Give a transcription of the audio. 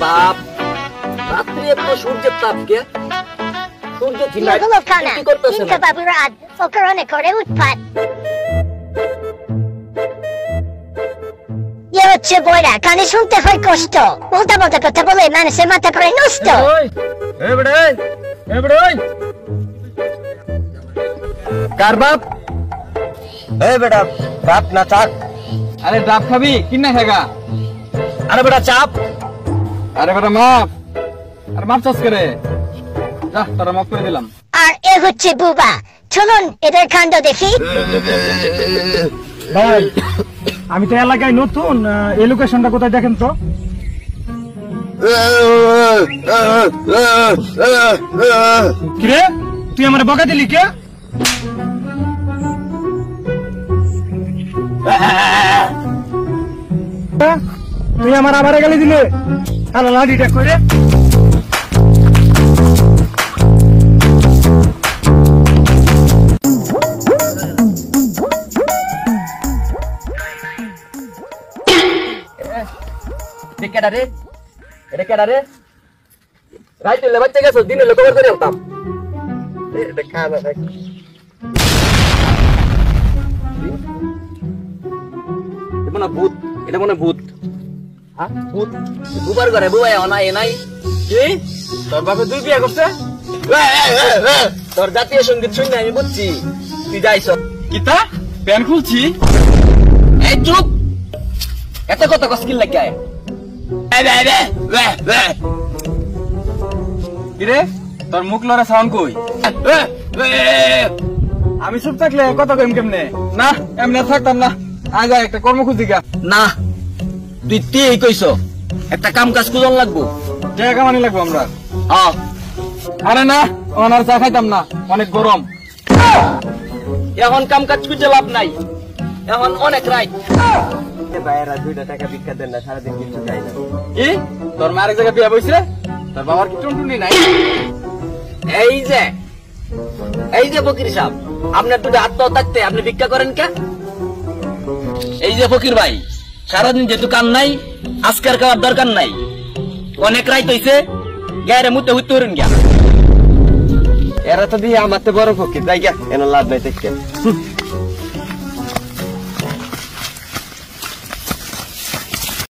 বাপ রাত্রি এত সূর্যের তাপ কে সূর্য কি করতেছে না বাবু রাত ফকরনে করে উৎপাত হচ্ছে বইরা কানে শুনতে হয় কষ্ট বলতে বলতে কথা বলে মানুষের মাথা পড়ে নষ্ট কার বাপ বেটা বাপ না চাপ আরে ডাব খাবি কিনা খাগা আরে বেটা চাপ আরে বেটা মাপ আর মাপ চাষ করে যা তোরা মাফ করে দিলাম আর এ হচ্ছে বুবা চলুন এদের কাণ্ড দেখি ভাই আমি তো এলাকায় নতুন এই লোকেশনটা কোথায় দেখেন তো কিরে তুই আমার বকা দিলি কে তুই আমার আবার গালি দিলে আর লাঠিটা করে বাচ্চা গেছো দিনে লোক করে আনতাম ভূত এটা মনে ভূত ভূত বুবার ঘরে বুবাই অনাই নাই কি তোর বাপে দুই বিয়ে করছে তোর জাতীয় সঙ্গীত শুনে আমি বুঝছি তুই যাইছ কিতা প্যান খুলছি এই চুপ এত কত কস্কিল লাগে কিরে তোর মুখ লড়া সাউন্ড কই আমি চুপ থাকলে কত কইম কেমনে না এমনি থাকতাম না আগে একটা কর্মসূচি গা না তুই এই কইছ একটা কাম কাজ কুজন লাগবো জায়গা কামানি লাগবো আমরা আরে না ওনার চা খাইতাম না অনেক গরম এখন কাম কাজ খুঁজে লাভ নাই এখন অনেক রাইট ভাইয়েরা 2 টাকা ভিক্ষা দেন না সারাদিন কিছু খাই না কি তোর মা আরেক জায়গায় বিয়া বইছে তোর বাবার কি টুনটুনি নাই এই যে ফকির সাহেব আপনার দুটো আত্মহত্যা থাকতে আপনি ভিক্ষা করেন কে এই যে ফকির ভাই সারাদিন যেহেতু কান নাই আজকের খাওয়ার দরকার নাই অনেক রাইত হইছে গায়ে মুতে হইতে হরেন গিয়া এরা তো দিয়ে আমার তো বড় ফকির যাই গা এনে লাভ নাই দেখতে